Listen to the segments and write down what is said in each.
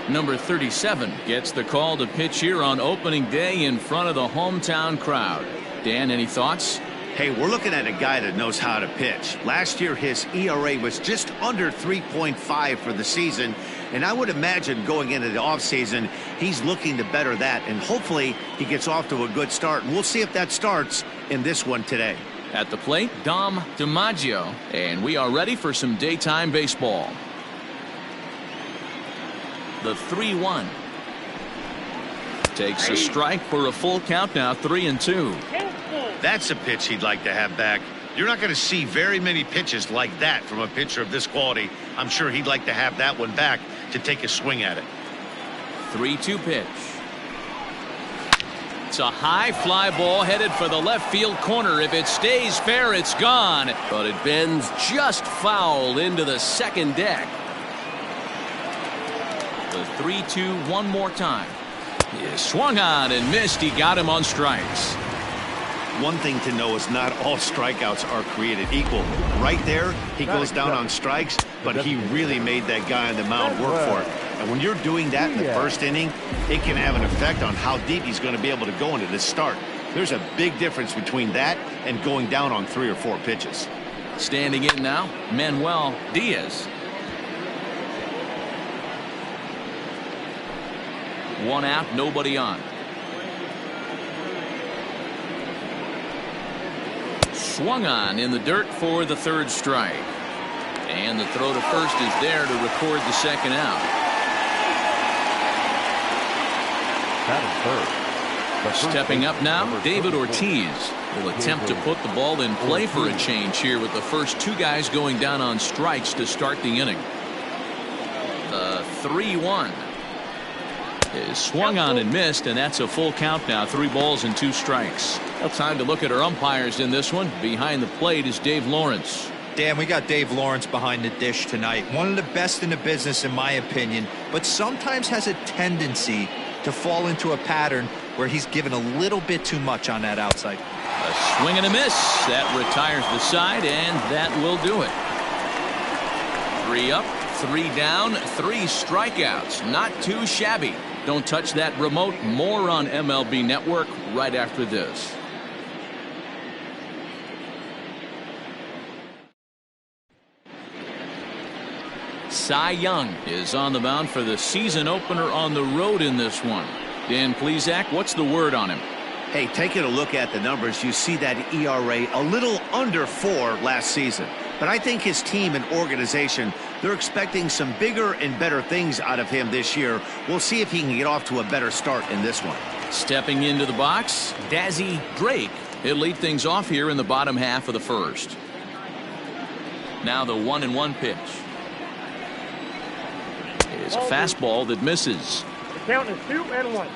Number 37 gets the call to pitch here on opening day in front of the hometown crowd. Dan, any thoughts? Hey, we're looking at a guy that knows how to pitch. Last year, his ERA was just under 3.5 for the season. And I would imagine going into the offseason, he's looking to better that. And hopefully he gets off to a good start. And we'll see if that starts in this one today. At the plate, Dom DiMaggio. And we are ready for some daytime baseball. The 3-1. Takes a strike for a full count now, 3-2. That's a pitch he'd like to have back. You're not going to see very many pitches like that from a pitcher of this quality. I'm sure he'd like to have that one back to take a swing at it. 3-2 pitch. It's a high fly ball headed for the left field corner. If it stays fair, it's gone. But it bends just foul into the second deck. The 3-2 one more time. He swung on and missed. He got him on strikes. One thing to know is not all strikeouts are created equal. Right there, he goes down on strikes, but he really made that guy on the mound work for it. And when you're doing that in the first inning, it can have an effect on how deep he's going to be able to go into this start. There's a big difference between that and going down on 3 or 4 pitches. Standing in now, Manuel Diaz. One out, nobody on. Swung on in the dirt for the third strike. And the throw to first is there to record the second out. Stepping up now, David Ortiz will attempt to put the ball in play for a change here with the first 2 guys going down on strikes to start the inning. The 3-1 is swung on and missed, and that's a full count now. 3 balls and 2 strikes. Well, time to look at our umpires in this one. Behind the plate is Dave Lawrence. Dan, we got Dave Lawrence behind the dish tonight. One of the best in the business, in my opinion, but sometimes has a tendency to fall into a pattern where he's given a little bit too much on that outside. A swing and a miss. That retires the side, and that will do it. 3 up, 3 down, 3 strikeouts. Not too shabby. Don't touch that remote. More on MLB Network right after this. Cy Young is on the mound for the season opener on the road in this one. Dan Plesac, what's the word on him? Hey, taking a look at the numbers, you see that ERA a little under 4 last season. But I think his team and organization, they're expecting some bigger and better things out of him this year. We'll see if he can get off to a better start in this one. Stepping into the box, Dazzy Drake. He'll lead things off here in the bottom half of the first. Now the 1-1 pitch. It's a fastball that misses. The count is 2-1.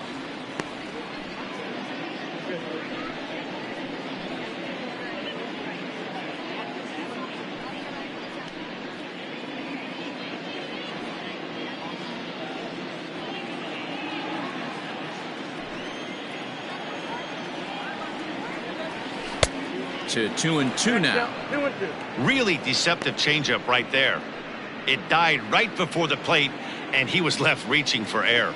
2-2 now. 2-2. Really deceptive changeup right there. It died right before the plate, and he was left reaching for air.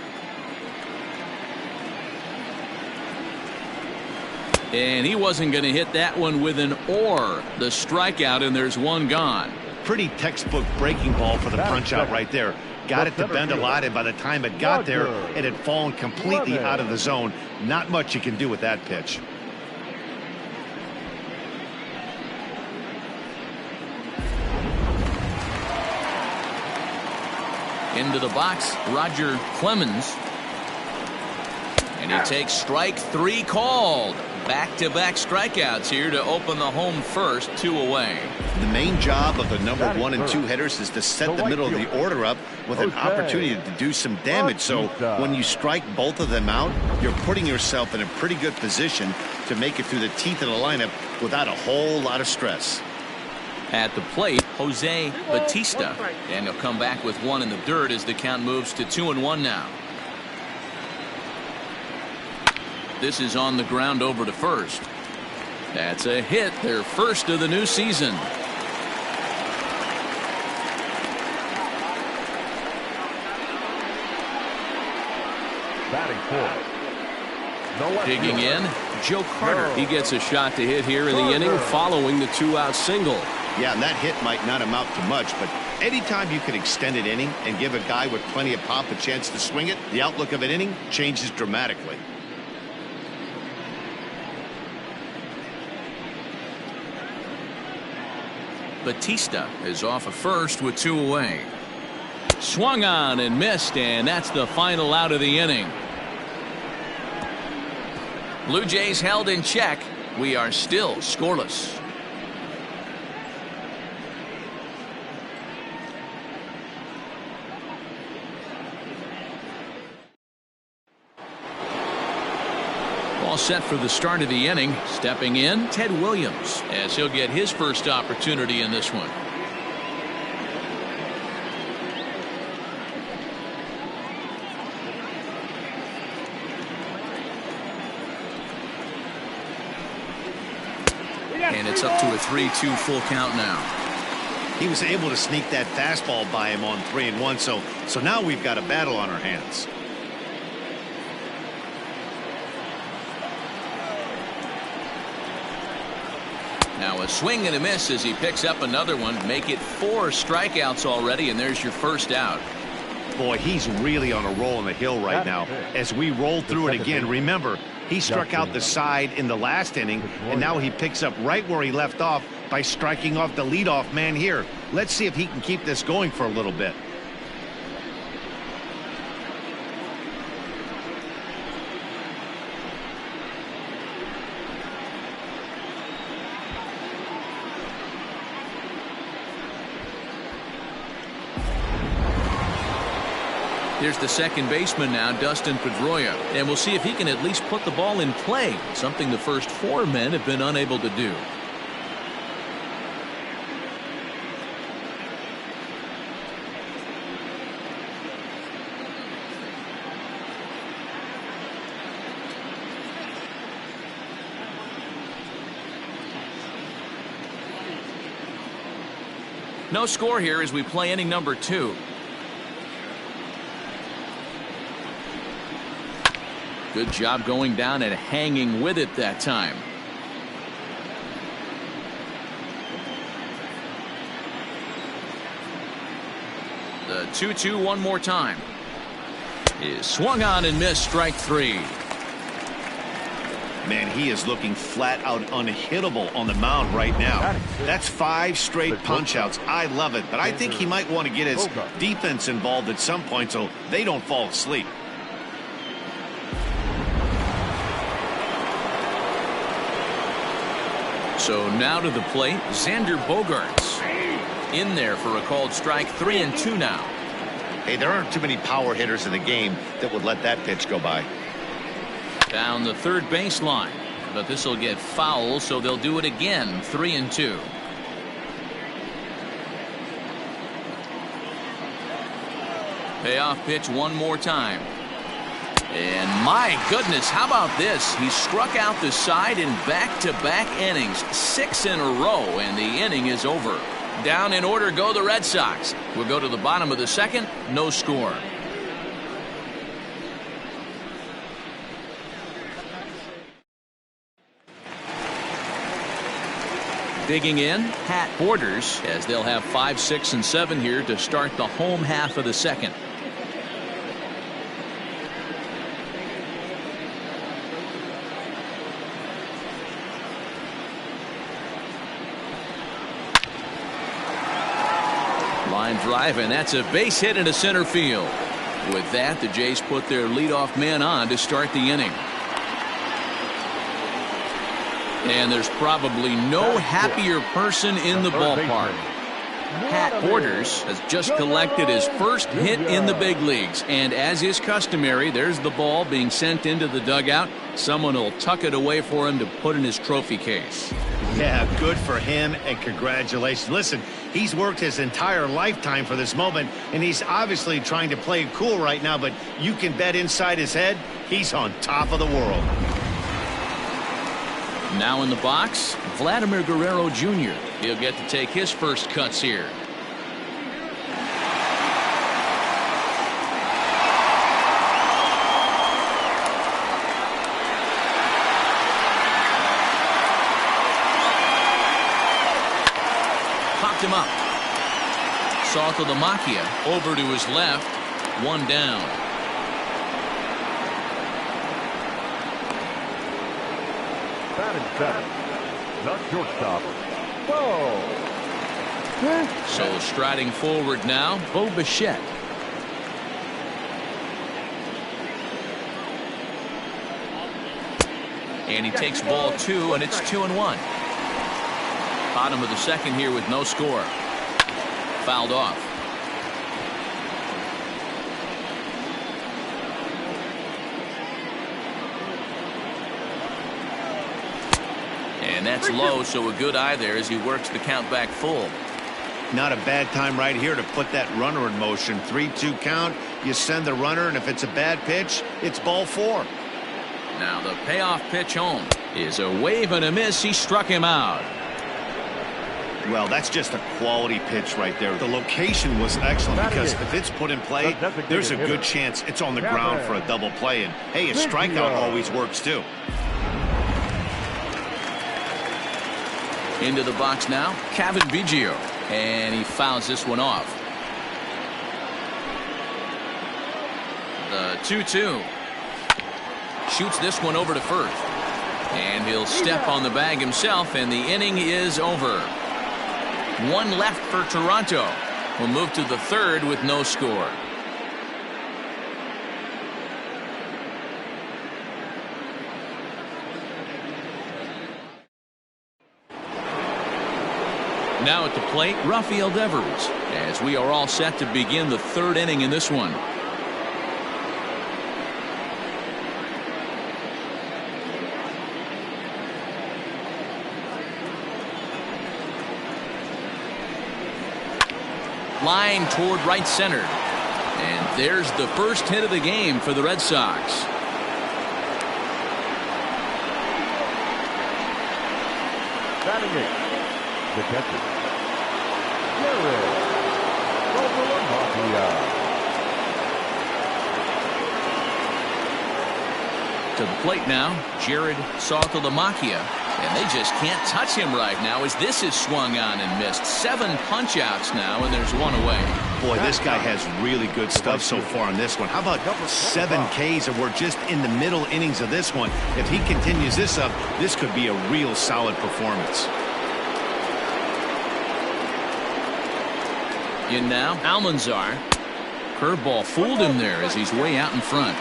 And he wasn't going to hit that one with an or. The strikeout, and there's one gone. Pretty textbook breaking ball for the punch out right there. Got it to bend a lot, and by the time it got there, it had fallen completely out of the zone. Not much you can do with that pitch. Into the box, Roger Clemens. And he takes strike 3 called. Back-to-back strikeouts here to open the home first, 2 away. The main job of the number 1 and 2 hitters is to set the middle of the order up with an opportunity to do some damage. So when you strike both of them out, you're putting yourself in a pretty good position to make it through the teeth of the lineup without a whole lot of stress. At the plate, Jose Batista. And he'll come back with 1 in the dirt as the count moves to 2-1 now. This is on the ground over to first. That's a hit, their first of the new season. Digging in, Joe Carter. He gets a shot to hit here in the inning following the 2-out single. Yeah, and that hit might not amount to much, but anytime you can extend an inning and give a guy with plenty of pop a chance to swing it, the outlook of an inning changes dramatically. Batista is off of first with 2 away. Swung on and missed, and that's the final out of the inning. Blue Jays held in check. We are still scoreless. All set for the start of the inning. Stepping in, Ted Williams, as he'll get his first opportunity in this one. And it's up to a 3-2 full count now. He was able to sneak that fastball by him on 3-1, so now we've got a battle on our hands. Now a swing and a miss as he picks up another one. Make it 4 strikeouts already, and there's your first out. Boy, he's really on a roll on the hill right now. As we roll through it again, remember, he struck out the side in the last inning, and now he picks up right where he left off by striking off the leadoff man here. Let's see if he can keep this going for a little bit. Here's the second baseman now, Dustin Pedroia, and we'll see if he can at least put the ball in play, something the first 4 men have been unable to do. No score here as we play inning number 2. Good job going down and hanging with it that time. The 2-2 one more time. Is swung on and missed, strike 3. Man, he is looking flat out unhittable on the mound right now. That's 5 straight punch-outs. I love it, but I think he might want to get his defense involved at some point so they don't fall asleep. So now to the plate, Xander Bogaerts. In there for a called strike, 3-2 now. Hey, there aren't too many power hitters in the game that would let that pitch go by. Down the third baseline, but this will get foul, so they'll do it again, 3-2. Payoff pitch one more time. And my goodness, how about this? He struck out the side in back-to-back innings, 6 in a row, and the inning is over. Down in order go the Red Sox. We'll go to the bottom of the second, no score. Digging in, Pat Borders, as they'll have 5, 6, and 7 here to start the home half of the second. Line drive, and that's a base hit into center field. With that, the Jays put their leadoff man on to start the inning. And there's probably no happier person in the ballpark. Pat Borders has just collected his first hit in the big leagues, and as is customary, there's the ball being sent into the dugout. Someone will tuck it away for him to put in his trophy case. Yeah, good for him, and congratulations. Listen, he's worked his entire lifetime for this moment, and he's obviously trying to play it cool right now, but you can bet inside his head, he's on top of the world. Now in the box, Vladimir Guerrero Jr. He'll get to take his first cuts here. Popped him up. Saltalamacchia over to his left. One down. Batting seven. Not shortstop. So striding forward now, Bo Bichette. And he takes ball 2, and it's 2-1. Bottom of the second here with no score. Fouled off. And that's low, so a good eye there as he works the count back full. Not a bad time right here to put that runner in motion. 3-2 count. You send the runner, and if it's a bad pitch, it's ball 4. Now the payoff pitch home is a wave and a miss. He struck him out. Well, that's just a quality pitch right there. The location was excellent because if it's put in play, there's a good chance it's on the ground for a double play. And hey, a strikeout always works too. Into the box now, Cavan Biggio, and he fouls this one off. The 2-2. Shoots this one over to first. And he'll step on the bag himself, and the inning is over. One left for Toronto. We'll move to the third with no score. Now at the plate, Rafael Devers, as we are all set to begin the third inning in this one. Line toward right center. And there's the first hit of the game for the Red Sox. Batting eighth. The catcher. Jared Saltalamacchia. To the plate now, Jared Saltalamacchia. And they just can't touch him right now as this is swung on and missed. 7 punch-outs now, and there's one away. Boy, this guy has really good stuff so far in this one. How about 7 Ks, and we're just in the middle innings of this one. If he continues this up, this could be a real solid performance. In now, Almanzar. Curveball fooled him there as he's way out in front.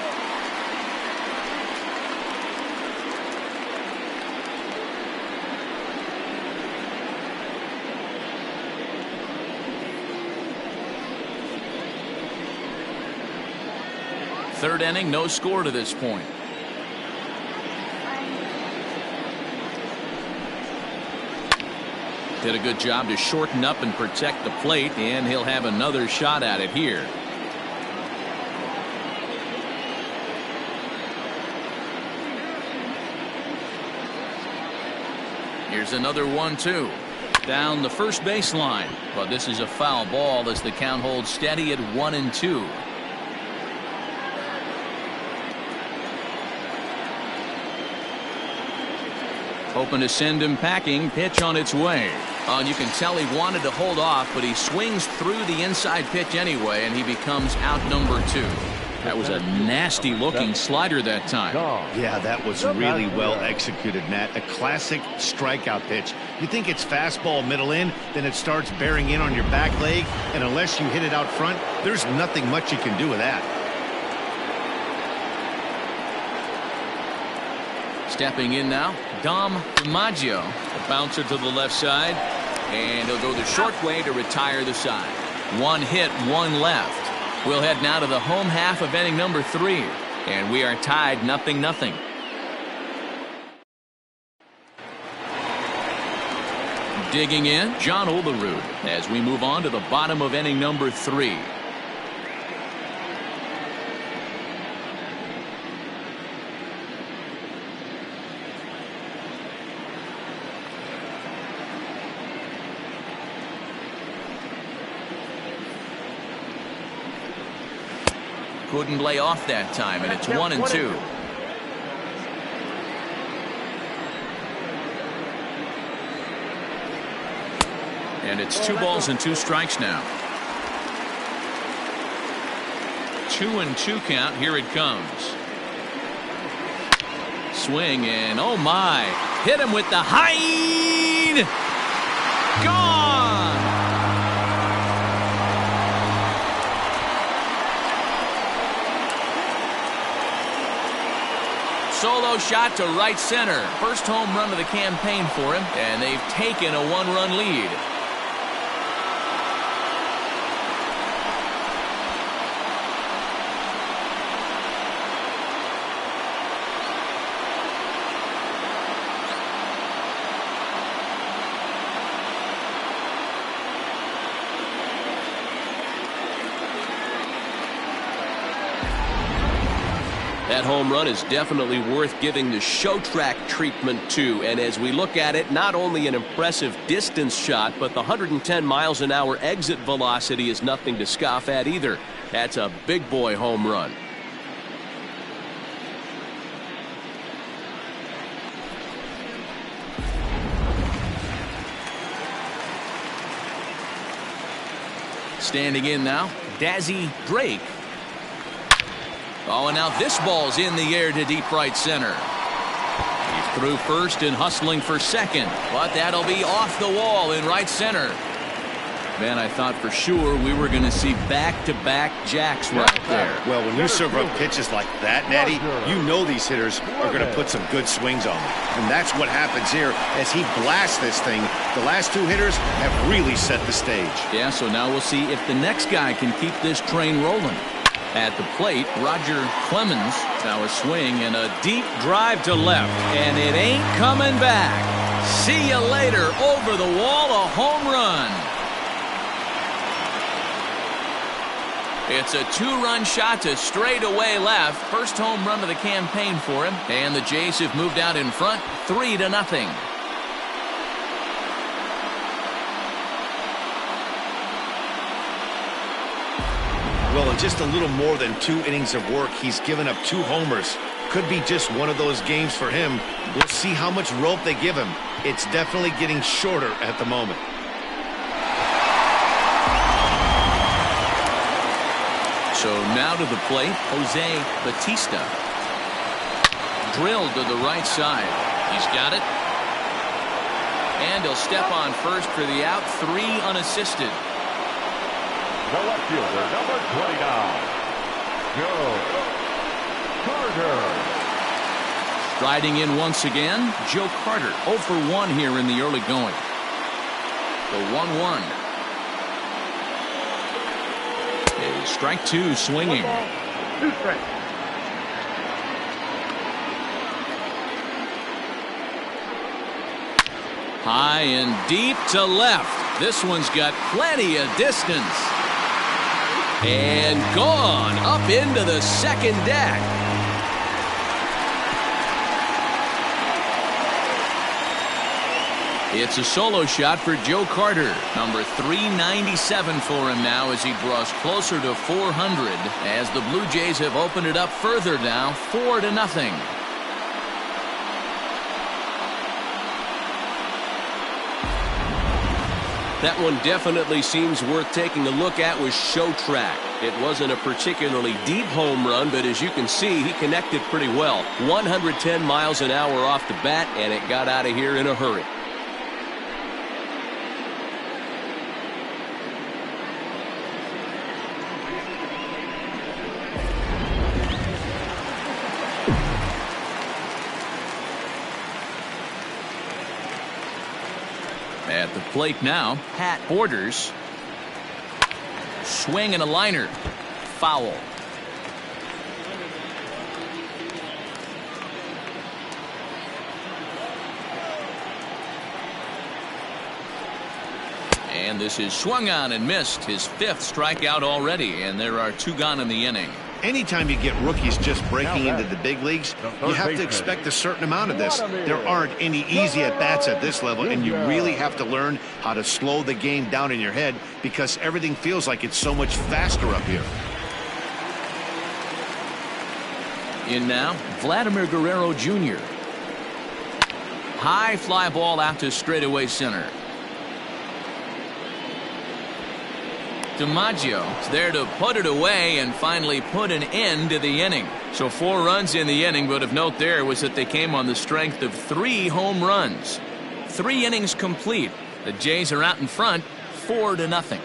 Third inning, no score to this point. Did a good job to shorten up and protect the plate, and he'll have another shot at it here. Here's another 1-2. Down the first baseline, but this is a foul ball as the count holds steady at 1-2. Hoping to send him packing. Pitch on its way. And you can tell he wanted to hold off, but he swings through the inside pitch anyway, and he becomes out number 2. That was a nasty looking slider that time. Yeah, that was really well executed, Matt. A classic strikeout pitch. You think it's fastball middle in, then it starts bearing in on your back leg, and unless you hit it out front, there's nothing much you can do with that. Stepping in now, Dom DiMaggio, a bouncer to the left side, and he'll go the short way to retire the side. 1 hit, 1 left. We'll head now to the home half of inning number 3, and we are tied 0-0. Digging in, John Olerud, as we move on to the bottom of inning number 3. Couldn't lay off that time, and it's 1-2. And it's 2 balls and 2 strikes now. 2-2 count. Here it comes. Swing and oh my. Hit him with the high. Gone. Solo shot to right center. First home run of the campaign for him, and they've taken a 1-run lead. That home run is definitely worth giving the show track treatment to. And as we look at it, not only an impressive distance shot, but the 110 miles an hour exit velocity is nothing to scoff at either. That's a big boy home run. Standing in now, Dazzy Drake. Oh, and now this ball's in the air to deep right center. He's through first and hustling for second, but that'll be off the wall in right center. Man, I thought for sure we were going to see back-to-back jacks right there. Well, when you serve up pitches like that, Natty, you know these hitters are going to put some good swings on them. And that's what happens here as he blasts this thing. The last 2 hitters have really set the stage. Yeah, so now we'll see if the next guy can keep this train rolling. At the plate, Roger Clemens. Now a swing and a deep drive to left. And it ain't coming back. See you later. Over the wall, a home run. It's a 2-run shot to straightaway left. First home run of the campaign for him. And the Jays have moved out in front 3-0. Well, in just a little more than 2 innings of work, he's given up 2 homers. Could be just one of those games for him. We'll see how much rope they give him. It's definitely getting shorter at the moment. So now to the plate, Jose Batista. Drilled to the right side. He's got it. And he'll step on first for the out. 3 unassisted. The left fielder, number 29, Joe Carter. Striding in once again, Joe Carter. 0 for 1 here in the early going. The 1-1. Is strike 2 swinging. 2 strikes. High and deep to left. This one's got plenty of distance. And gone up into the second deck. It's a solo shot for Joe Carter. Number 397 for him now as he draws closer to 400 as the Blue Jays have opened it up further now, 4-0. That one definitely seems worth taking a look at with show track. It wasn't a particularly deep home run, but as you can see, he connected pretty well. 110 miles an hour off the bat, and it got out of here in a hurry. At the plate now, Pat Borders. Swing and a liner. Foul. And this is swung on and missed. His 5th strikeout already, and there are 2 gone in the inning. Anytime you get rookies just breaking into the big leagues, you have to expect a certain amount of this. There aren't any easy at-bats at this level, and you really have to learn how to slow the game down in your head because everything feels like it's so much faster up here. In now, Vladimir Guerrero Jr. High fly ball out to straightaway center. DiMaggio is there to put it away and finally put an end to the inning. So 4 runs in the inning, but of note there was that they came on the strength of 3 home runs. 3 innings complete. The Jays are out in front 4-0.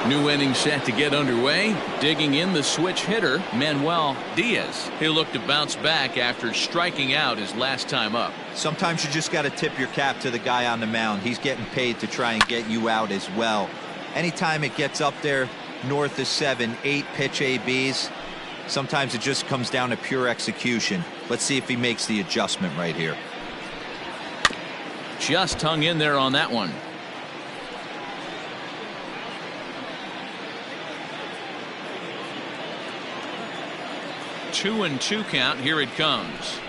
New inning set to get underway. Digging in the switch hitter, Manuel Diaz. He'll look to bounce back after striking out his last time up. Sometimes you just got to tip your cap to the guy on the mound. He's getting paid to try and get you out as well. Anytime it gets up there north of 7, 8 pitch ABs, sometimes it just comes down to pure execution. Let's see if he makes the adjustment right here. Just hung in there on that one. 2-2 count. Here it comes.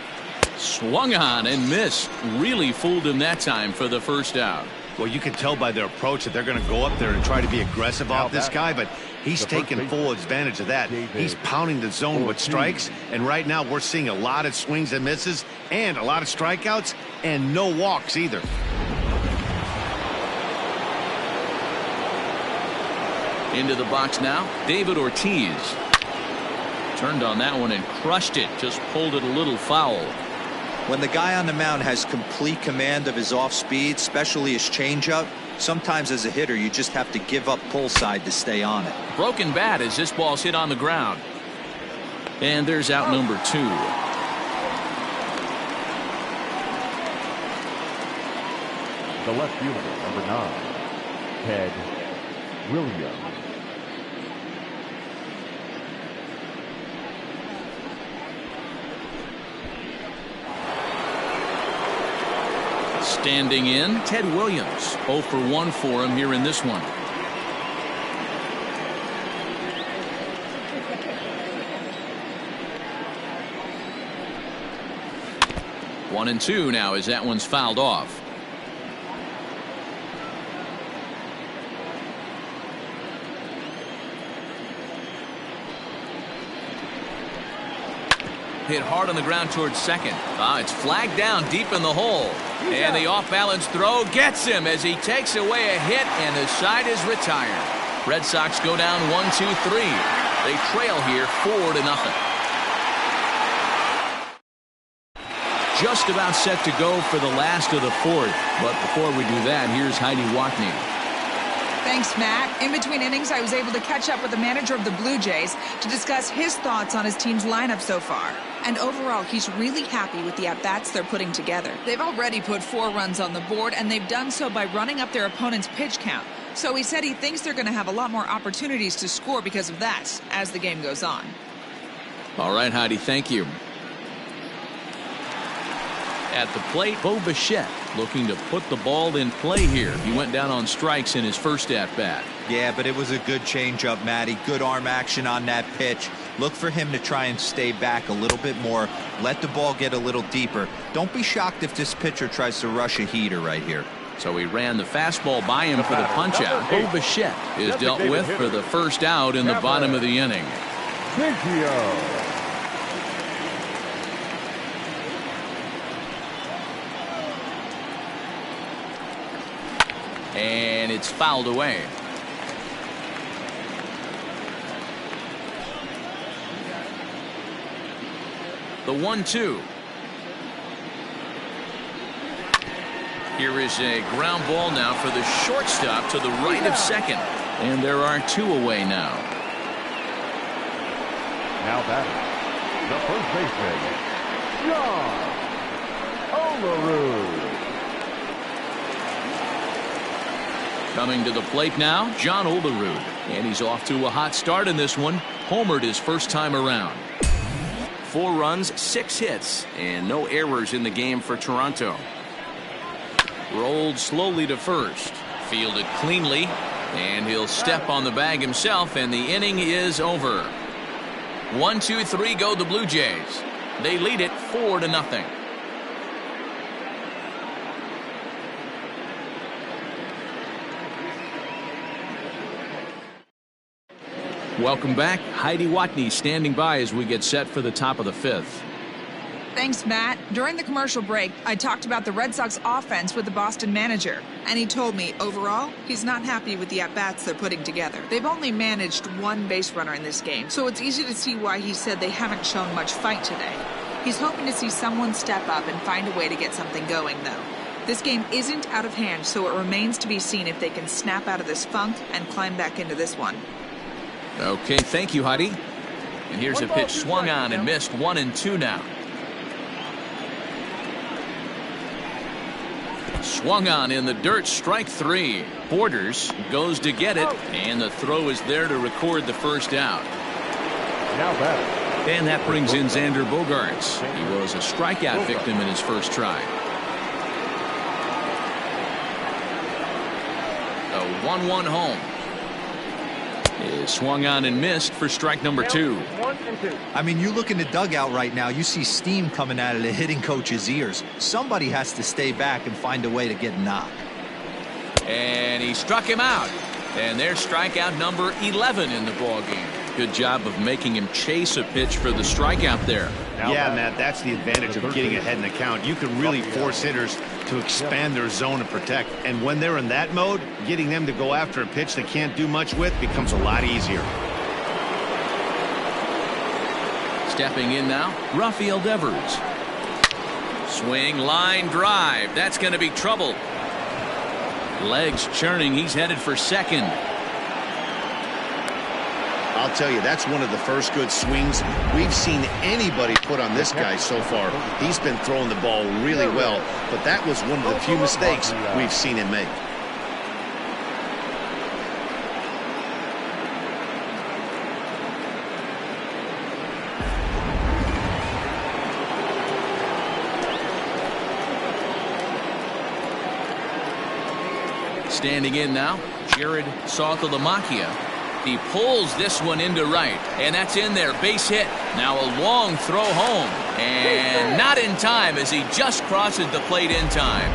Swung on and missed. Really fooled him that time for the first out. Well, you can tell by their approach that they're going to go up there and try to be aggressive off this guy, but he's taking full advantage of that. He's pounding the zone with strikes, and right now we're seeing a lot of swings and misses and a lot of strikeouts and no walks either. Into the box now, David Ortiz. Turned on that one and crushed it. Just pulled it a little foul. When the guy on the mound has complete command of his off speed, especially his changeup, sometimes as a hitter you just have to give up pull side to stay on it. Broken bat as this ball's hit on the ground. And there's out number 2. The left fielder, number 9, Ted Williams. Standing in, Ted Williams. 0 for 1 for him here in this one. One and 2 now as that one's fouled off. Hit hard on the ground towards second. It's flagged down deep in the hole. And the off-balance throw gets him as he takes away a hit, and the side is retired. Red Sox go down 1-2-3. They trail here 4-0. Just about set to go for the last of the 4th. But before we do that, here's Heidi Watney. Thanks, Matt. In between innings, I was able to catch up with the manager of the Blue Jays to discuss his thoughts on his team's lineup so far. And overall, he's really happy with the at-bats they're putting together. They've already put 4 runs on the board, and they've done so by running up their opponent's pitch count. So he said he thinks they're going to have a lot more opportunities to score because of that as the game goes on. All right, Heidi, thank you. At the plate, Bo Bichette looking to put the ball in play here. He went down on strikes in his first at-bat. Yeah, but it was a good changeup, Matty. Good arm action on that pitch. Look for him to try and stay back a little bit more. Let the ball get a little deeper. Don't be shocked if this pitcher tries to rush a heater right here. So he ran the fastball by him for the punch-out. Bo Bichette is dealt with for the first out in the bottom of the inning. Biggio. And it's fouled away. The 1-2. Here is a ground ball now for the shortstop to the right of second. And there are 2 away now. Now batting, the first baseman, John Olerud. Coming to the plate now, John Olerud. And he's off to a hot start in this one. Homered his first time around. 4 runs, 6 hits, and no errors in the game for Toronto. Rolled slowly to first. Fielded cleanly. And he'll step on the bag himself, and the inning is over. 1-2-3 go the Blue Jays. They lead it 4-0. Welcome back. Heidi Watney standing by as we get set for the top of the 5th. Thanks, Matt. During the commercial break, I talked about the Red Sox offense with the Boston manager, and he told me, overall, he's not happy with the at-bats they're putting together. They've only managed one base runner in this game, so it's easy to see why he said they haven't shown much fight today. He's hoping to see someone step up and find a way to get something going, though. This game isn't out of hand, so it remains to be seen if they can snap out of this funk and climb back into this one. Okay, thank you, Heidi. And here's a pitch swung on and missed. 1-2 now. Swung on in the dirt, strike 3. Borders goes to get it, and the throw is there to record the first out. Now batting. And that brings in Xander Bogaerts. He was a strikeout victim in his first try. A 1-1 home. Is swung on and missed for strike number 2. 1-2. I mean, you look in the dugout right now, you see steam coming out of the hitting coach's ears. Somebody has to stay back and find a way to get knocked. And he struck him out. And there's strikeout number 11 in the ballgame. Good job of making him chase a pitch for the strikeout there. Yeah, Matt, that's the advantage of getting ahead in the count. You can really force hitters to expand their zone and protect. And when they're in that mode, getting them to go after a pitch they can't do much with becomes a lot easier. Stepping in now, Rafael Devers. Swing, line drive. That's going to be trouble. Legs churning. He's headed for second. I'll tell you, that's one of the first good swings we've seen anybody put on this guy so far. He's been throwing the ball really well, but that was one of the few mistakes we've seen him make. Standing in now, Jared Saltalamacchia. He pulls this one into right, and that's in there. Base hit. Now a long throw home, and not in time as he just crosses the plate in time.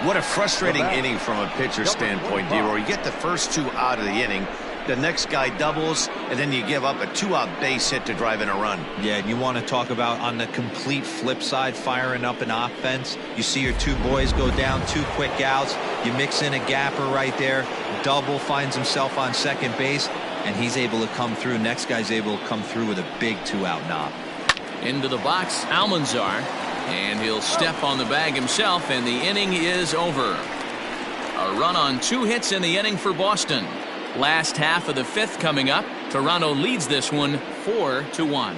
What a frustrating inning from a pitcher standpoint, D-Roy. You get the first 2 out of the inning. The next guy doubles, and then you give up a 2-out base hit to drive in a run. Yeah, and you want to talk about on the complete flip side, firing up an offense. You see your 2 boys go down, 2 quick outs. You mix in a gapper right there. Double, finds himself on second base, and he's able to come through. Next guy's able to come through with a big 2-out knob. Into the box, Almanzar, and he'll step on the bag himself, and the inning is over. A run on 2 hits in the inning for Boston. Last half of the 5th coming up. Toronto leads this one 4-1.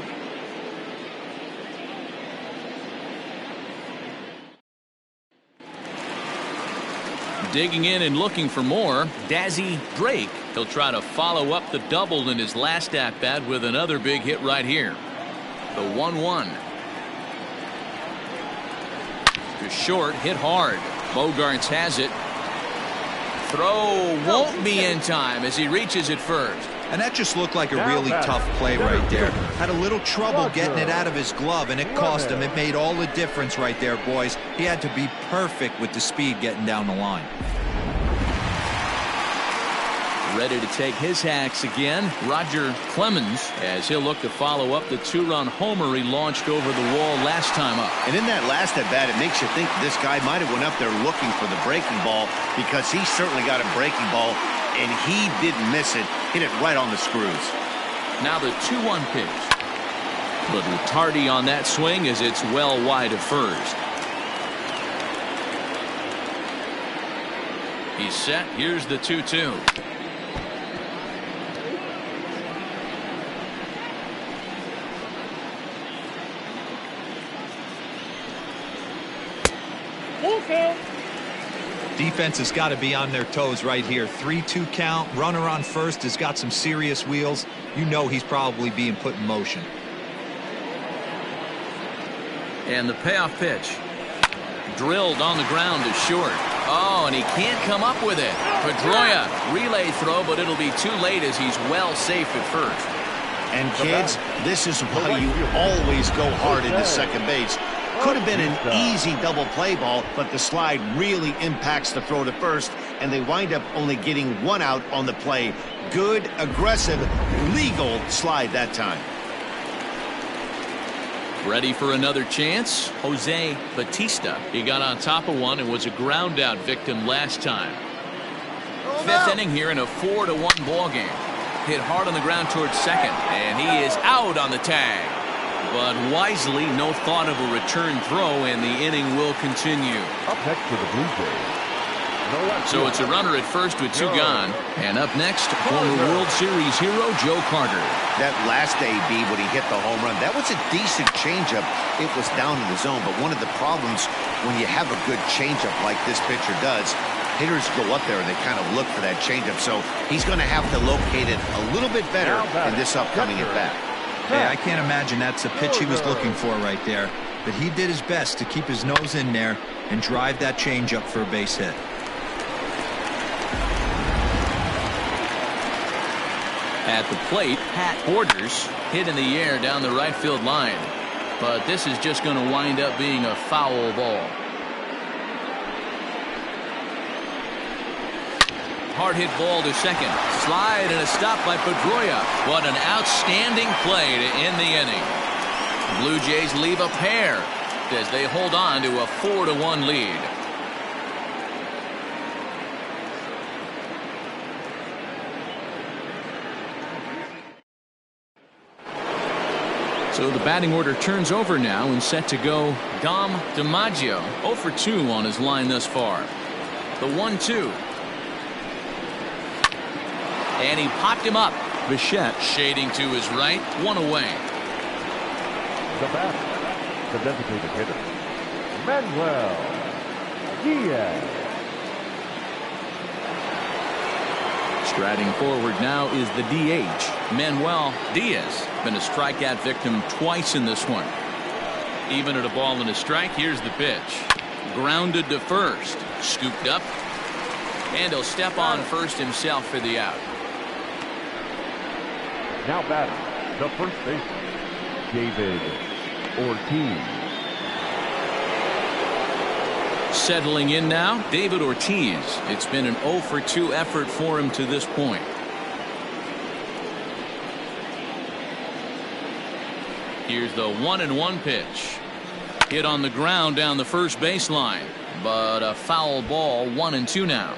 Digging in and looking for more, Dazzy Drake. He'll try to follow up the double in his last at-bat with another big hit right here. The 1-1. To short, hit hard. Bogaerts has it. Throw won't be in time as he reaches it first. And that just looked like a really tough play right there. Had a little trouble getting it out of his glove, and it cost him. It made all the difference right there, boys. He had to be perfect with the speed getting down the line. Ready to take his hacks again, Roger Clemens, as he'll look to follow up the 2-run homer he launched over the wall last time up. And in that last at-bat, it makes you think this guy might have went up there looking for the breaking ball, because he certainly got a breaking ball, and he didn't miss it. Hit it right on the screws. Now the 2-1 pitch. Little tardy on that swing as it's well wide of first. He's set. Here's the 2-2. Defense has got to be on their toes right here. 3-2 count. Runner on first has got some serious wheels. You know he's probably being put in motion. And the payoff pitch. Drilled on the ground to short. Oh, and he can't come up with it. Pedroia, relay throw, but it'll be too late as he's well safe at first. And kids, this is why you always go hard into second base. Could have been an easy double play ball, but the slide really impacts the throw to first, and they wind up only getting 1 out on the play. Good, aggressive, legal slide that time. Ready for another chance? Jose Batista. He got on top of one and was a ground out victim last time. Fifth inning here in a 4-1 ball game. Hit hard on the ground towards second, and he is out on the tag. But wisely, no thought of a return throw, and the inning will continue. Up next for the Blue Jays. So it's a runner at first with two gone. And up next, former World Series hero Joe Carter. That last AB when he hit the home run, that was a decent changeup. It was down in the zone, but one of the problems when you have a good changeup like this pitcher does, hitters go up there and they kind of look for that changeup. So he's going to have to locate it a little bit better in this upcoming at bat. Hey, I can't imagine that's the pitch he was looking for right there. But he did his best to keep his nose in there and drive that changeup for a base hit. At the plate, Pat Borders hit in the air down the right field line. But this is just going to wind up being a foul ball. Hard hit ball to second. Slide and a stop by Pedroia. What an outstanding play to end the inning. Blue Jays leave a pair as they hold on to a 4-1 lead. So the batting order turns over now and set to go. Dom DiMaggio 0 for 2 on his line thus far. The 1-2. And he popped him up. Bichette shading to his right, one away. The batter, the designated hitter, Manuel Diaz. Striding forward now is the DH, Manuel Diaz. Been a strikeout victim twice in this one. Even at a ball and a strike, here's the pitch. Grounded to first. Scooped up. And he'll step on first himself for the out. Now batting, the first baseman, David Ortiz. Settling in now, David Ortiz. It's been an 0 for 2 effort for him to this point. Here's the 1-1 pitch. Hit on the ground down the first baseline, but a foul ball. 1-2 now.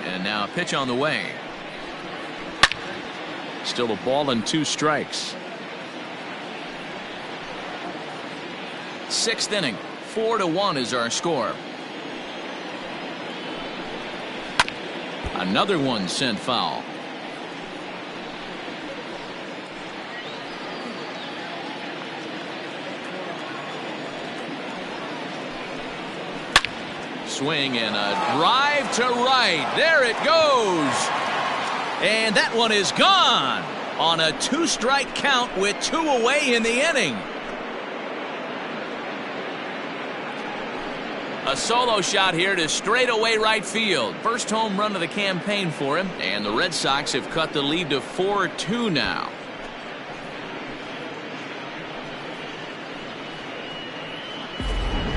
And now a pitch on the way. Still a ball and 2 strikes. Sixth inning, 4-1 is our score. Another one sent foul. Swing and a drive to right. There it goes. And that one is gone on a 2-strike count with 2 away in the inning. A solo shot here to straightaway right field. First home run of the campaign for him. And the Red Sox have cut the lead to 4-2 now.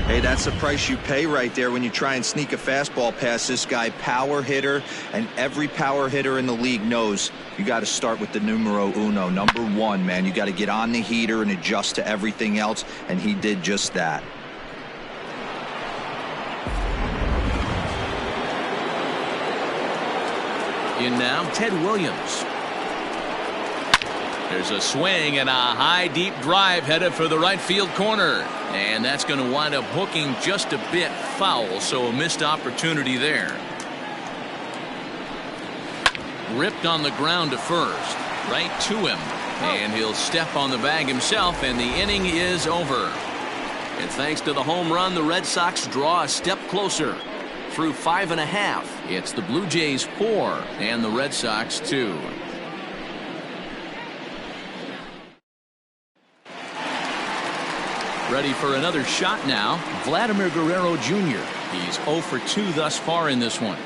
Hey, that's the price you pay right there when you try and sneak a fastball past this guy. Power hitter, and every power hitter in the league knows you got to start with the numero uno, number 1, man. You got to get on the heater and adjust to everything else, and he did just that. In now, Ted Williams. There's a swing and a high deep drive headed for the right field corner. And that's going to wind up hooking just a bit foul, so a missed opportunity there. Ripped on the ground to first. Right to him. And he'll step on the bag himself, and the inning is over. And thanks to the home run, the Red Sox draw a step closer. Through 5.5, it's the Blue Jays 4 and the Red Sox 2. Ready for another shot now, Vladimir Guerrero Jr. He's 0 for 2 thus far in this one.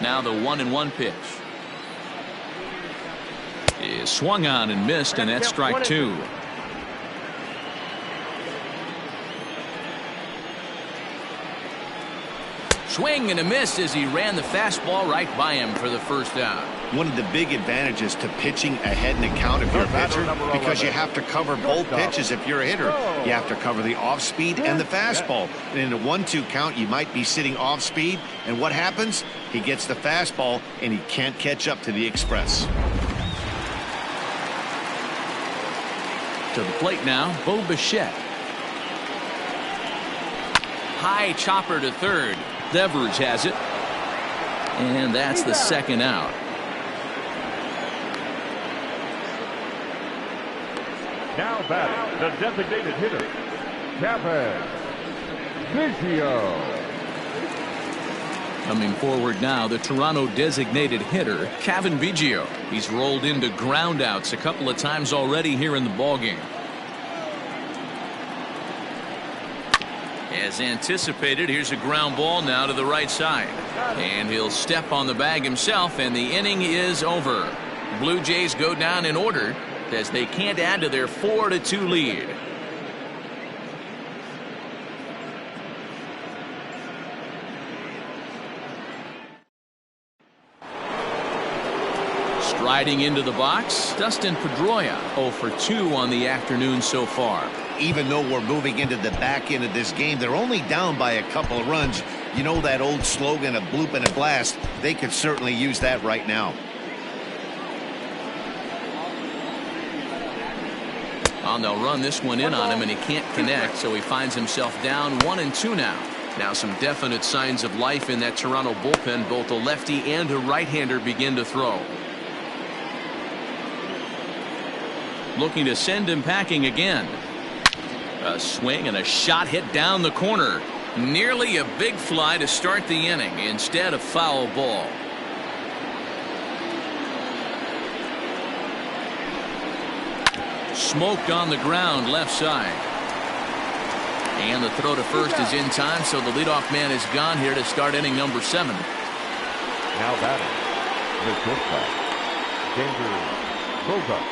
Now the 1-1 pitch. Is swung on and missed, and that's strike 2. Swing and a miss as he ran the fastball right by him for the first out. One of the big advantages to pitching ahead in the count if you're a pitcher, because you have to cover both pitches if you're a hitter. You have to cover the off-speed and the fastball. And in a 1-2 count, you might be sitting off-speed. And what happens? He gets the fastball, and he can't catch up to the express. To the plate now, Bo Bichette. High chopper to third. Devers has it. And that's the second out. Now batting, the designated hitter, Cavan Biggio. Coming forward now, the Toronto designated hitter, Cavan Biggio. He's rolled into groundouts a couple of times already here in the ballgame. As anticipated, here's a ground ball now to the right side. And he'll step on the bag himself, and the inning is over. Blue Jays go down in order as they can't add to their 4-2 lead. Striding into the box, Dustin Pedroia, 0 for 2 on the afternoon so far. Even though we're moving into the back end of this game, they're only down by a couple of runs. You know that old slogan of bloop and a blast? They could certainly use that right now. Well, they'll run this one in on him, and he can't connect, so he finds himself down 1-2 now. Now some definite signs of life in that Toronto bullpen. Both a lefty and a right-hander begin to throw. Looking to send him packing again. A swing and a shot hit down the corner. Nearly a big fly to start the inning. Instead, a foul ball. Smoked on the ground left side. And the throw to first is in time, so the leadoff man is gone here to start inning number 7. Now batting, the shortstop, Xander Bogaerts.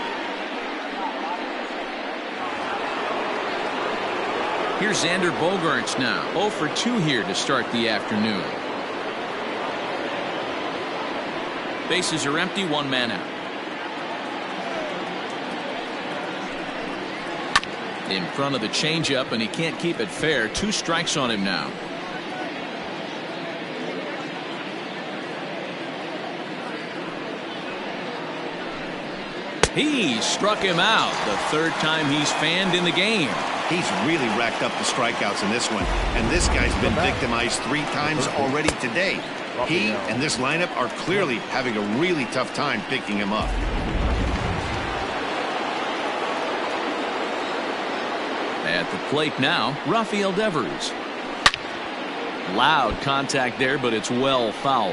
Here's Xander Bogaerts now, 0 for 2 here to start the afternoon. Bases are empty, 1 man out. In front of the changeup, and he can't keep it fair. 2 strikes on him now. He struck him out. The 3rd time he's fanned in the game. He's really racked up the strikeouts in this one, and this guy's been victimized 3 times already today. He and this lineup are clearly having a really tough time picking him up. At the plate now, Rafael Devers. Loud contact there, but it's well foul.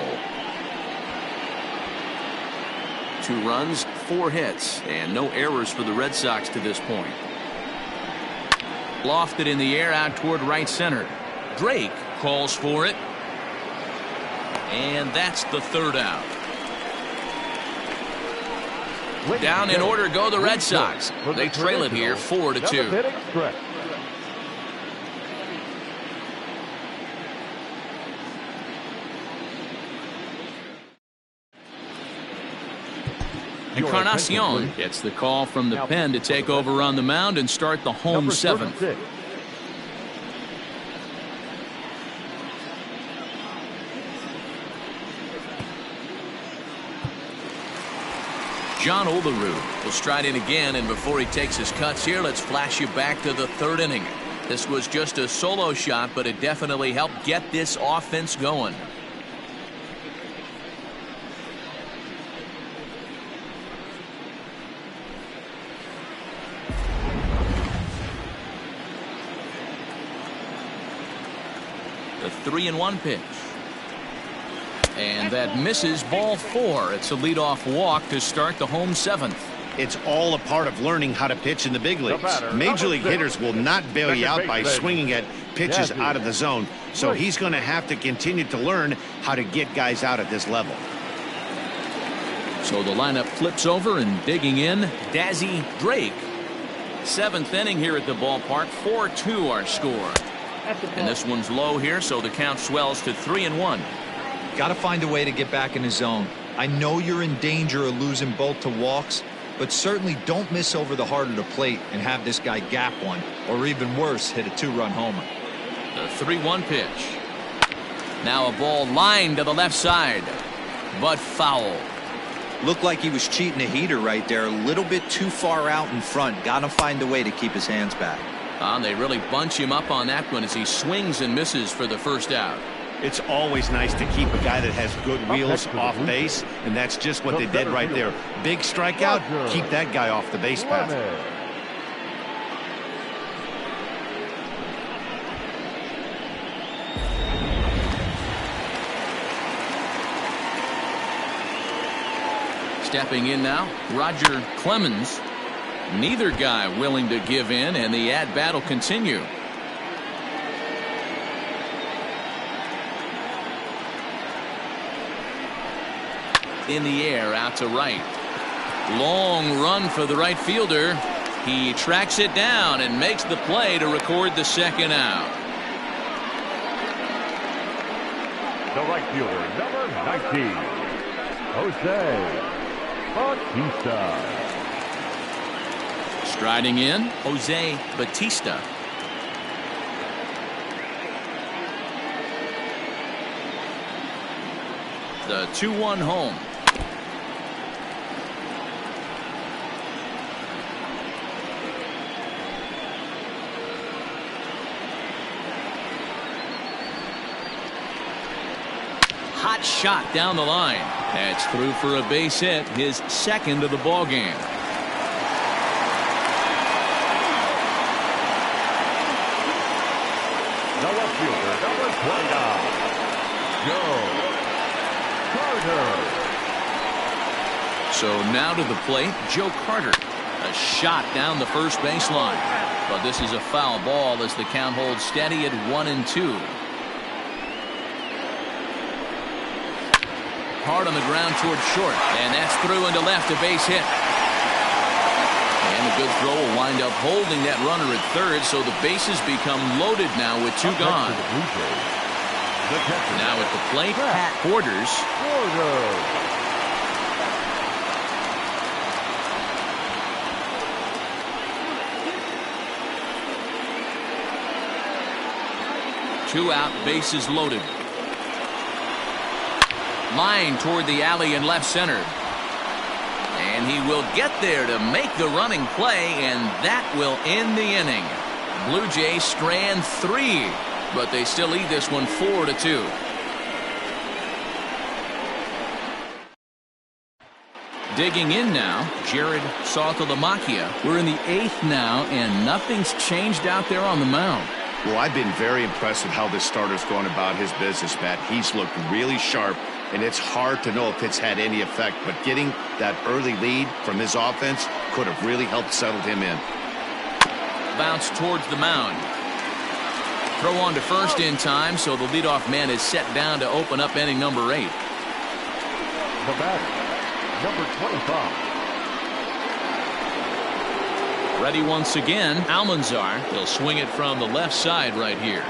2 runs, 4 hits, and no errors for the Red Sox to this point. Lofted in the air out toward right center. Drake calls for it. And that's the 3rd out. Down in order go the Red Sox. They trail it here 4-2. Encarnacion gets the call from the pen to take over on the mound and start the home 7th. John Olerud will stride in again, and before he takes his cuts here, let's flash you back to the 3rd inning. This was just a solo shot, but it definitely helped get this offense going. The 3-1 pitch. And that misses, ball 4. It's a leadoff walk to start the home 7th. It's all a part of learning how to pitch in the big leagues. Major league hitters will not bail you out by swinging at pitches out of the zone. So he's going to have to continue to learn how to get guys out at this level. So the lineup flips over, and digging in, Dazzy Drake. 7th inning here at the ballpark. 4-2 our score. And this one's low here, so the count swells to 3-1. Got to find a way to get back in the zone. I know you're in danger of losing both to walks, but certainly don't miss over the heart of the plate and have this guy gap one, or even worse, hit a 2-run homer. The 3-1 pitch. Now a ball lined to the left side, but foul. Looked like he was cheating a heater right there, a little bit too far out in front. Got to find a way to keep his hands back. They really bunch him up on that one as he swings and misses for the first out. It's always nice to keep a guy that has good wheels off base, and that's just what they did right there. Big strikeout, keep that guy off the base path. Stepping in now, Roger Clemens. Neither guy willing to give in, and the at-bat will continue. In the air, out to right. Long run for the right fielder. He tracks it down and makes the play to record the second out. The right fielder, number 19, Jose Bautista. Striding in, Jose Bautista. The 2-1 home. Hot shot down the line. That's through for a base hit, his second of the ball game. The left fielder, number 29, Joe Carter. So now to the plate, Joe Carter. A shot down the first baseline. But this is a foul ball as the count holds steady at 1-2. Hard on the ground towards short, and that's through into left, a base hit. And a good throw will wind up holding that runner at third, so the bases become loaded now with two gone. Now at the plate, Pat Borders. Two out, bases loaded. Line toward the alley in left center. And he will get there to make the running play, and that will end the inning. Blue Jays strand 3, but they still lead this one 4-2. Digging in now, Jared Saltalamacchia. We're in the 8th now, and nothing's changed out there on the mound. Well, I've been very impressed with how this starter's going about his business, Matt. He's looked really sharp, and it's hard to know if it's had any effect, but getting that early lead from his offense could have really helped settle him in. Bounce towards the mound. Throw on to first in time, so the leadoff man is set down to open up inning number 8. The batter, number 25. Ready once again, Almanzar. He'll swing it from the left side right here.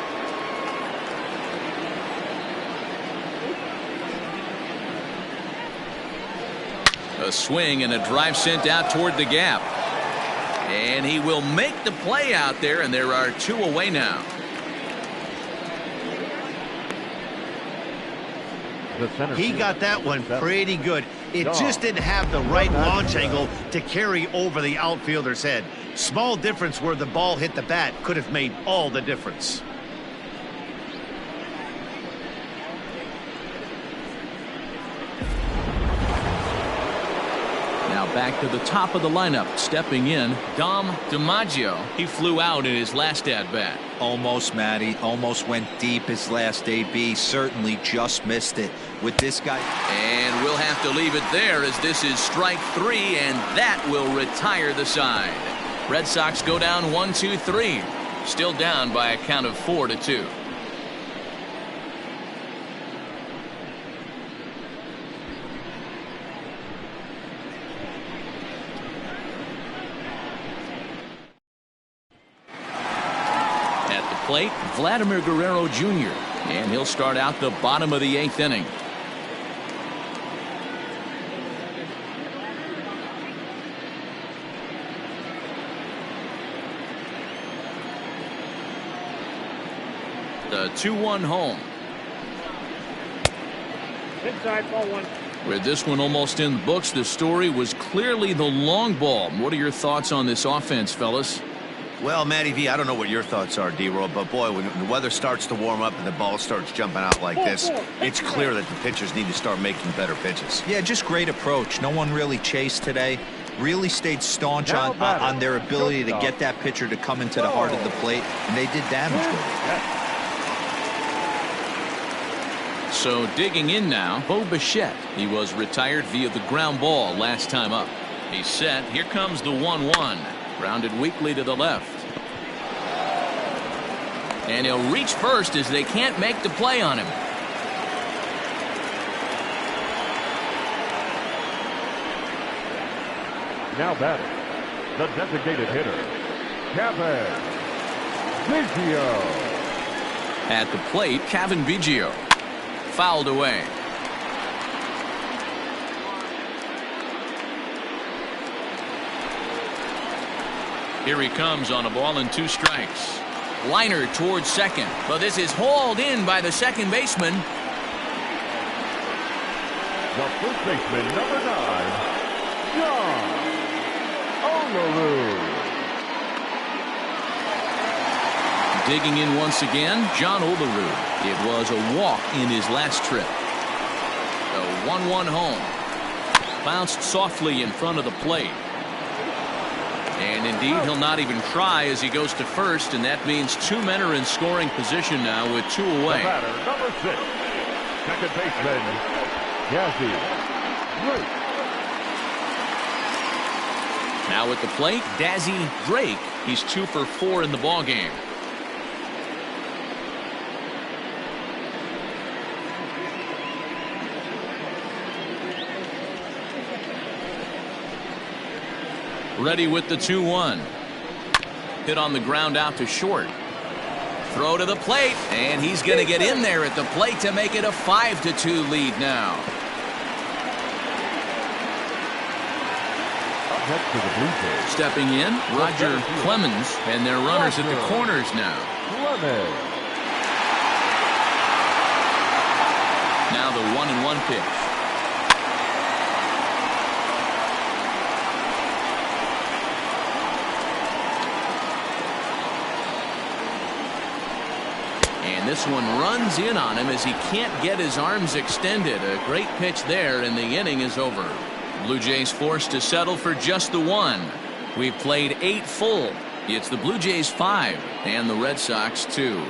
A swing and a drive sent out toward the gap. And he will make the play out there, and there are 2 away now. He got that one pretty good. It just didn't have the right launch angle to carry over the outfielder's head. Small difference where the ball hit the bat could have made all the difference. Now back to the top of the lineup. Stepping in, Dom DiMaggio. He flew out in his last at-bat. Almost, Matty. Almost went deep his last AB. Certainly just missed it with this guy. And we'll have to leave it there as this is strike 3, and that will retire the side. Red Sox go down 1-2-3. Still down by a count of 4-2. plate, Vladimir Guerrero Jr., and he'll start out the bottom of the 8th inning. The 2-1 home. Inside, ball 1. With this one almost in the books, the story was clearly the long ball. What are your thoughts on this offense, fellas? Well, Matty V, I don't know what your thoughts are, D-Roll, but boy, when the weather starts to warm up and the ball starts jumping out like this, it's clear that the pitchers need to start making better pitches. Yeah, just great approach. No one really chased today. Really stayed staunch on their ability to get that pitcher to come into the heart of the plate, and they did damage with it. So digging in now, Bo Bichette. He was retired via the ground ball last time up. He's set. Here comes the 1-1. Grounded weakly to the left. And he'll reach first as they can't make the play on him. Now batting, the designated hitter, Cavan Biggio. At the plate, Cavan Biggio. Fouled away. Here he comes on a ball and 2 strikes. Liner towards second, but this is hauled in by the second baseman. The first baseman, number 9, John Olerud. Digging in once again, John Olerud. It was a walk in his last trip. The 1-1 home. Bounced softly in front of the plate. And indeed, he'll not even try as he goes to first, and that means 2 men are in scoring position now with 2 away. The batter, number 6, second baseman, Dazzy Drake. Now at the plate, Dazzy Drake. He's 2 for 4 in the ballgame. Ready with the 2-1. Hit on the ground out to short. Throw to the plate, and he's going to get in there at the plate to make it a 5-2 lead now. Up next to the Blue Jays, Stepping in, Roger Clemens, and their runners at the corners now. Clemens. Now the 1-1 pitch. And this one runs in on him as he can't get his arms extended. A great pitch there, and the inning is over. Blue Jays forced to settle for just the 1. We've played 8 full. It's the Blue Jays 5 and the Red Sox 2.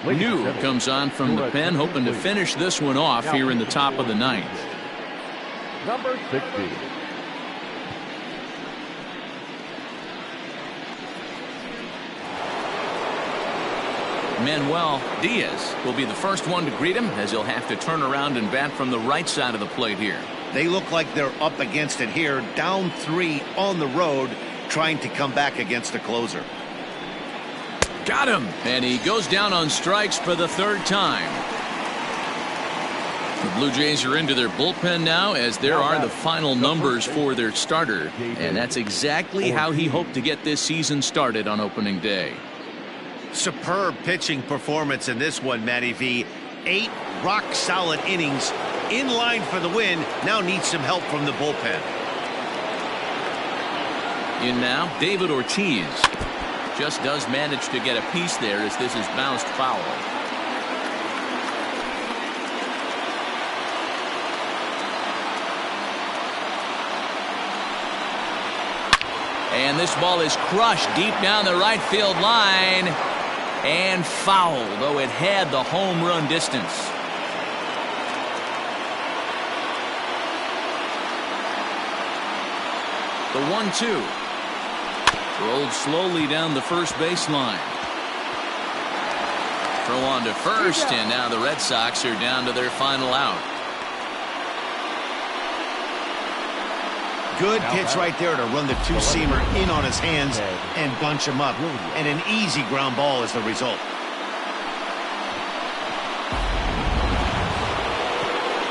New comes on from the pen, hoping to finish this one off here in the top of the 9th. Number 60. Manuel Diaz will be the first one to greet him, as he'll have to turn around and bat from the right side of the plate here. They look like they're up against it here, down 3 on the road, trying to come back against the closer. Got him, and he goes down on strikes for the 3rd time. The Blue Jays are into their bullpen now, as there are the final numbers for their starter, and that's exactly how he hoped to get this season started on opening day. Superb pitching performance in this one, Matty V. 8 rock-solid innings, in line for the win. Now needs some help from the bullpen. In now, David Ortiz. Just does manage to get a piece there as this is bounced foul. And this ball is crushed deep down the right field line and foul, though it had the home run distance. The 1-2 rolled slowly down the first baseline. Throw on to first, and now the Red Sox are down to their final out. Good pitch right there to run the two-seamer in on his hands and bunch him up. And an easy ground ball is the result.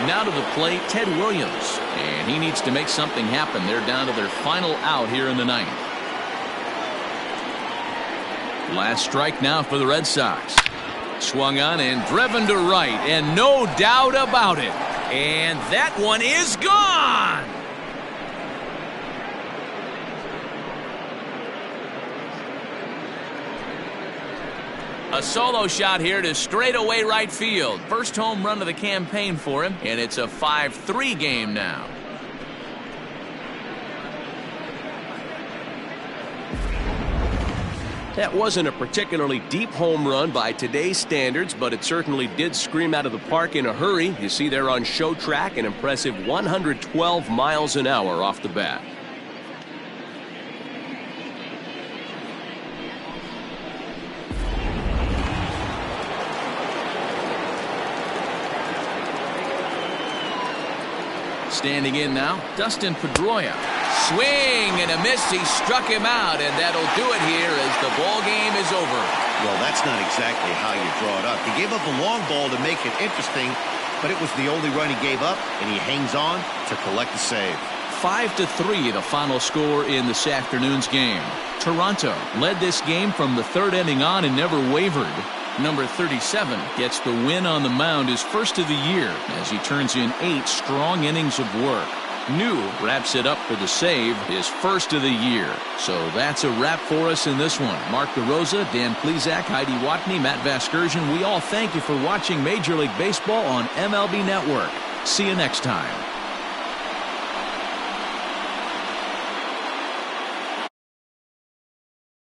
Now to the plate, Ted Williams. And he needs to make something happen. They're down to their final out here in the ninth. Last strike now for the Red Sox. Swung on and driven to right, and no doubt about it. And that one is gone. A solo shot here to straightaway right field. First home run of the campaign for him, and it's a 5-3 game now. That wasn't a particularly deep home run by today's standards, but it certainly did scream out of the park in a hurry. You see there on Show Track an impressive 112 miles an hour off the bat. Standing in now, Dustin Pedroia. Swing and a miss. He struck him out, and that'll do it here as the ball game is over. Well, that's not exactly how you draw it up. He gave up a long ball to make it interesting, but it was the only run he gave up, and he hangs on to collect the save. 5-3 the final score in this afternoon's game. Toronto led this game from the third inning on and never wavered. Number 37 gets the win on the mound, his first of the year, as he turns in 8 strong innings of work. New wraps it up for the save, his first of the year. So that's a wrap for us in this one. Mark DeRosa, Dan Plesac, Heidi Watney, Matt Vasgersian, we all thank you for watching Major League Baseball on MLB Network. See you next time.